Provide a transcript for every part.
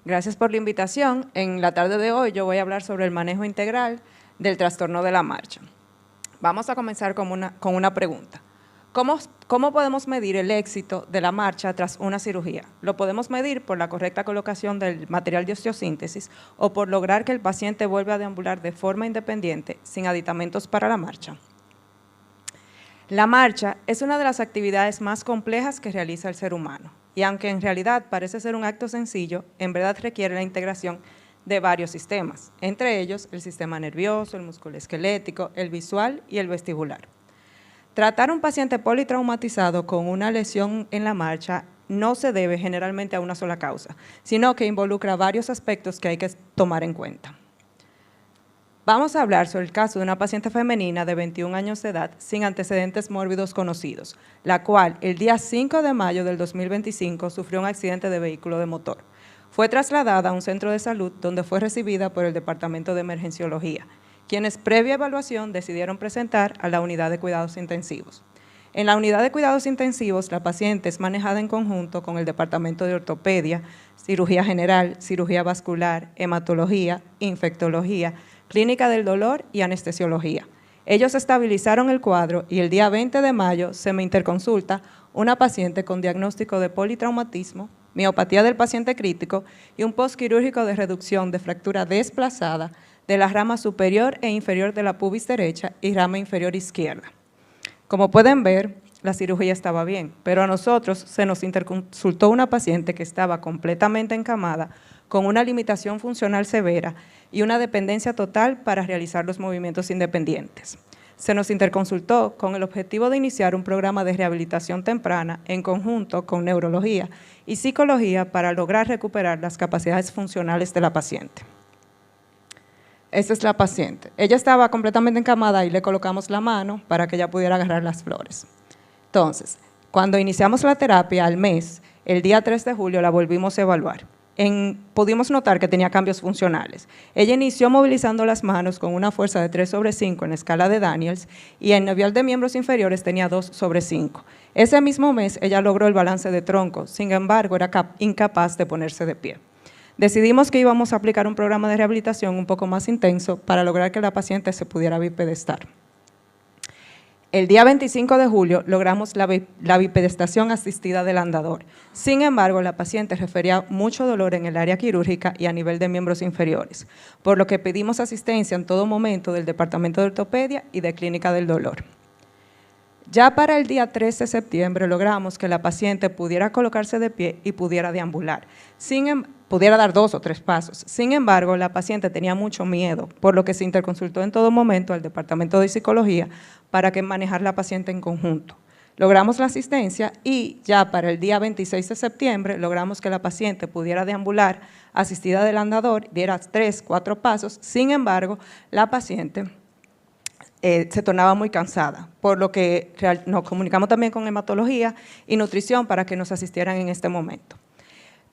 Gracias por la invitación. En la tarde de hoy yo voy a hablar sobre el manejo integral del trastorno de la marcha. Vamos a comenzar con una pregunta. ¿Cómo podemos medir el éxito de la marcha tras una cirugía? Lo podemos medir por la correcta colocación del material de osteosíntesis o por lograr que el paciente vuelva a deambular de forma independiente sin aditamentos para la marcha. La marcha es una de las actividades más complejas que realiza el ser humano y aunque en realidad parece ser un acto sencillo, en verdad requiere la integración de varios sistemas, entre ellos el sistema nervioso, el musculoesquelético, el visual y el vestibular. Tratar a un paciente politraumatizado con una lesión en la marcha no se debe generalmente a una sola causa, sino que involucra varios aspectos que hay que tomar en cuenta. Vamos a hablar sobre el caso de una paciente femenina de 21 años de edad sin antecedentes mórbidos conocidos, la cual el día 5 de mayo del 2025 sufrió un accidente de vehículo de motor. Fue trasladada a un centro de salud donde fue recibida por el Departamento de Emergenciología, quienes previa evaluación decidieron presentar a la unidad de cuidados intensivos. En la unidad de cuidados intensivos, la paciente es manejada en conjunto con el Departamento de Ortopedia, Cirugía General, Cirugía Vascular, Hematología, Infectología, Clínica del Dolor y Anestesiología. Ellos estabilizaron el cuadro y el día 20 de mayo se me interconsulta una paciente con diagnóstico de politraumatismo, miopatía del paciente crítico y un postquirúrgico de reducción de fractura desplazada de la rama superior e inferior de la pubis derecha y rama inferior izquierda. Como pueden ver, la cirugía estaba bien, pero a nosotros se nos interconsultó una paciente que estaba completamente encamada, con una limitación funcional severa y una dependencia total para realizar los movimientos independientes. Se nos interconsultó con el objetivo de iniciar un programa de rehabilitación temprana en conjunto con neurología y psicología para lograr recuperar las capacidades funcionales de la paciente. Esta es la paciente. Ella estaba completamente encamada y le colocamos la mano para que ella pudiera agarrar las flores. Entonces, cuando iniciamos la terapia al mes, el día 3 de julio la volvimos a evaluar. Pudimos notar que tenía cambios funcionales. Ella inició movilizando las manos con una fuerza de 3/5 en la escala de Daniels y en nivel de miembros inferiores tenía 2/5. Ese mismo mes ella logró el balance de tronco, sin embargo era incapaz de ponerse de pie. Decidimos que íbamos a aplicar un programa de rehabilitación un poco más intenso para lograr que la paciente se pudiera bipedestar. El día 25 de julio logramos la bipedestación asistida del andador. Sin embargo, la paciente refería mucho dolor en el área quirúrgica y a nivel de miembros inferiores, por lo que pedimos asistencia en todo momento del Departamento de Ortopedia y de Clínica del Dolor. Ya para el día 13 de septiembre logramos que la paciente pudiera colocarse de pie y pudiera deambular, pudiera dar 2 o 3 pasos. Sin embargo, la paciente tenía mucho miedo, por lo que se interconsultó en todo momento al Departamento de Psicología para que manejar la paciente en conjunto. Logramos la asistencia y ya para el día 26 de septiembre logramos que la paciente pudiera deambular asistida del andador, diera 3 o 4 pasos. Sin embargo, la paciente se tornaba muy cansada, por lo que nos comunicamos también con hematología y nutrición para que nos asistieran en este momento.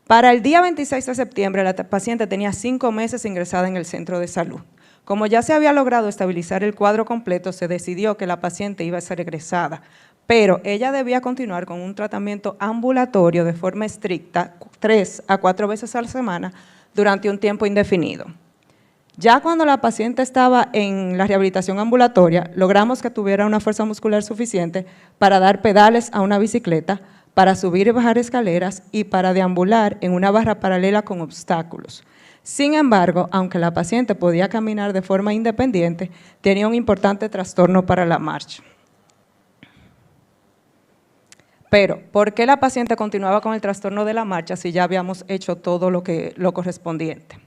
Para el día 26 de septiembre, la paciente tenía 5 meses ingresada en el centro de salud. Como ya se había logrado estabilizar el cuadro completo, se decidió que la paciente iba a ser egresada, pero ella debía continuar con un tratamiento ambulatorio de forma estricta 3 a 4 veces a la semana durante un tiempo indefinido. Ya cuando la paciente estaba en la rehabilitación ambulatoria, logramos que tuviera una fuerza muscular suficiente para dar pedales a una bicicleta, para subir y bajar escaleras y para deambular en una barra paralela con obstáculos. Sin embargo, aunque la paciente podía caminar de forma independiente, tenía un importante trastorno para la marcha. Pero, ¿por qué la paciente continuaba con el trastorno de la marcha si ya habíamos hecho todo lo correspondiente?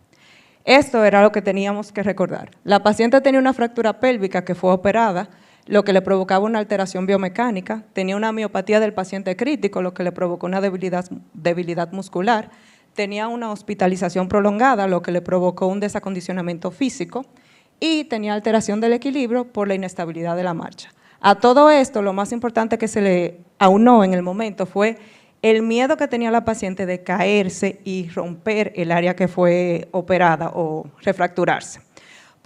Esto era lo que teníamos que recordar. La paciente tenía una fractura pélvica que fue operada, lo que le provocaba una alteración biomecánica, tenía una miopatía del paciente crítico, lo que le provocó una debilidad muscular, tenía una hospitalización prolongada, lo que le provocó un desacondicionamiento físico, y tenía alteración del equilibrio por la inestabilidad de la marcha. A todo esto, lo más importante que se le aunó en el momento fue el miedo que tenía la paciente de caerse y romper el área que fue operada o refracturarse.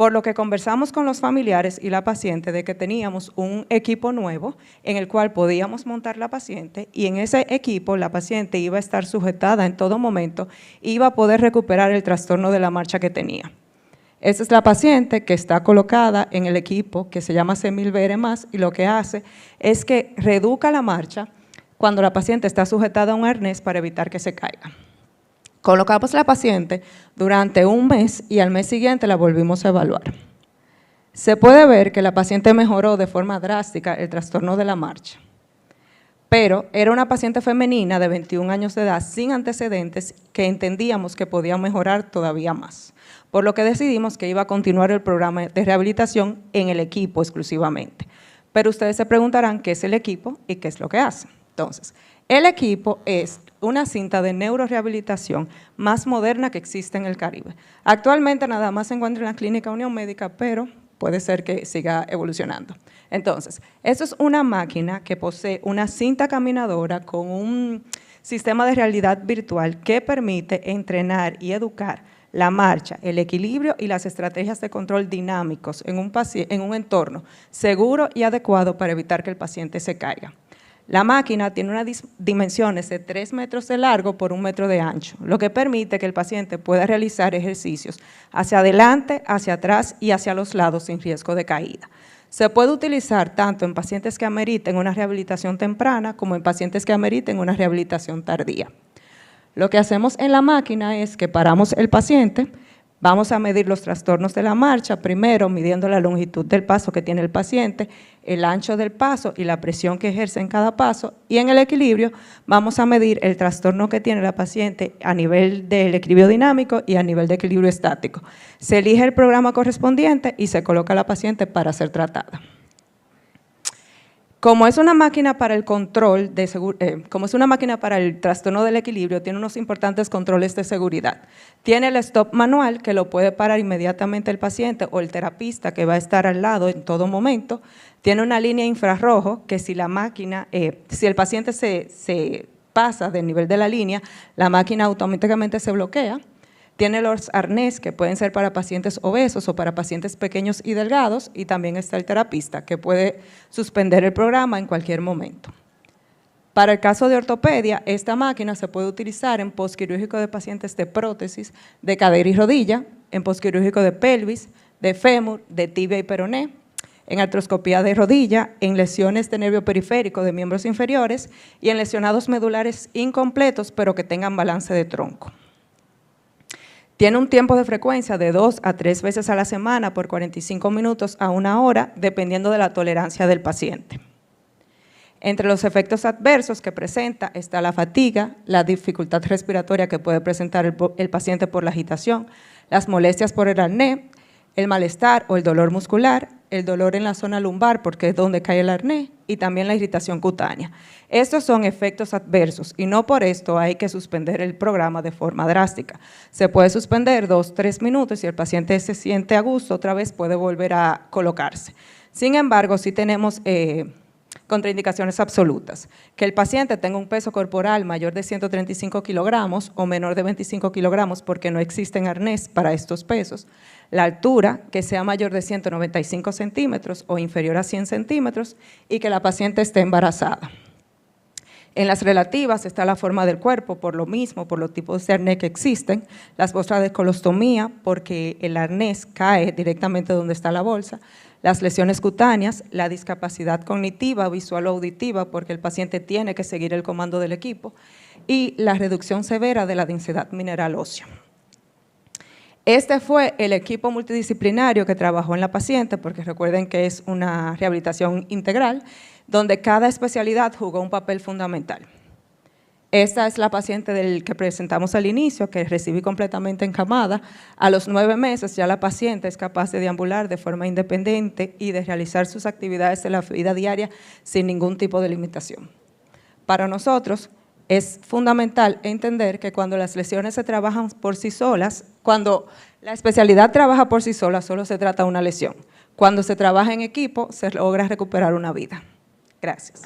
por lo que conversamos con los familiares y la paciente de que teníamos un equipo nuevo en el cual podíamos montar la paciente y en ese equipo la paciente iba a estar sujetada en todo momento y iba a poder recuperar el trastorno de la marcha que tenía. Esta es la paciente que está colocada en el equipo que se llama C1000BR+, y lo que hace es que reeduca la marcha cuando la paciente está sujetada a un arnés para evitar que se caiga. Colocamos la paciente durante un mes y al mes siguiente la volvimos a evaluar. Se puede ver que la paciente mejoró de forma drástica el trastorno de la marcha, pero era una paciente femenina de 21 años de edad sin antecedentes que entendíamos que podía mejorar todavía más, por lo que decidimos que iba a continuar el programa de rehabilitación en el equipo exclusivamente. Pero ustedes se preguntarán qué es el equipo y qué es lo que hace. Entonces, el equipo es una cinta de neurorehabilitación más moderna que existe en el Caribe. Actualmente nada más se encuentra en la Clínica Unión Médica, pero puede ser que siga evolucionando. Entonces, esto es una máquina que posee una cinta caminadora con un sistema de realidad virtual que permite entrenar y educar la marcha, el equilibrio y las estrategias de control dinámicos en un entorno seguro y adecuado para evitar que el paciente se caiga. La máquina tiene unas dimensiones de 3 metros de largo por 1 metro de ancho, lo que permite que el paciente pueda realizar ejercicios hacia adelante, hacia atrás y hacia los lados sin riesgo de caída. Se puede utilizar tanto en pacientes que ameriten una rehabilitación temprana como en pacientes que ameriten una rehabilitación tardía. Lo que hacemos en la máquina es que paramos el paciente, vamos a medir los trastornos de la marcha, primero midiendo la longitud del paso que tiene el paciente, el ancho del paso y la presión que ejerce en cada paso, y en el equilibrio vamos a medir el trastorno que tiene la paciente a nivel del equilibrio dinámico y a nivel de equilibrio estático. Se elige el programa correspondiente y se coloca a la paciente para ser tratada. Como es una máquina para el control como es una máquina para el trastorno del equilibrio, tiene unos importantes controles de seguridad. Tiene el stop manual, que lo puede parar inmediatamente el paciente o el terapista que va a estar al lado en todo momento. Tiene una línea infrarrojo que si el paciente se pasa del nivel de la línea, la máquina automáticamente se bloquea. Tiene los arnés que pueden ser para pacientes obesos o para pacientes pequeños y delgados, y también está el terapista que puede suspender el programa en cualquier momento. Para el caso de ortopedia, esta máquina se puede utilizar en posquirúrgico de pacientes de prótesis de cadera y rodilla, en posquirúrgico de pelvis, de fémur, de tibia y peroné, en artroscopía de rodilla, en lesiones de nervio periférico de miembros inferiores y en lesionados medulares incompletos pero que tengan balance de tronco. Tiene un tiempo de frecuencia de 2 a 3 veces a la semana por 45 minutos a 1 hora, dependiendo de la tolerancia del paciente. Entre los efectos adversos que presenta está la fatiga, la dificultad respiratoria que puede presentar el paciente por la agitación, las molestias por el arnés, el malestar o el dolor muscular, el dolor en la zona lumbar porque es donde cae el arnés y también la irritación cutánea. Estos son efectos adversos y no por esto hay que suspender el programa de forma drástica. Se puede suspender 2-3 minutos y si el paciente se siente a gusto, otra vez puede volver a colocarse. Sin embargo, sí tenemos contraindicaciones absolutas, que el paciente tenga un peso corporal mayor de 135 kilogramos o menor de 25 kilogramos porque no existen arnés para estos pesos, la altura que sea mayor de 195 centímetros o inferior a 100 centímetros y que la paciente esté embarazada. En las relativas está la forma del cuerpo, por lo mismo, por los tipos de arnés que existen, las bolsas de colostomía, porque el arnés cae directamente donde está la bolsa, las lesiones cutáneas, la discapacidad cognitiva, visual o auditiva, porque el paciente tiene que seguir el comando del equipo, y la reducción severa de la densidad mineral ósea. Este fue el equipo multidisciplinario que trabajó en la paciente, porque recuerden que es una rehabilitación integral, donde cada especialidad jugó un papel fundamental. Esta es la paciente del que presentamos al inicio, que recibí completamente encamada. A los 9 meses ya la paciente es capaz de deambular de forma independiente y de realizar sus actividades de la vida diaria sin ningún tipo de limitación. Para nosotros es fundamental entender que cuando las lesiones se trabajan por sí solas, cuando la especialidad trabaja por sí sola, solo se trata de una lesión. Cuando se trabaja en equipo, se logra recuperar una vida. Gracias.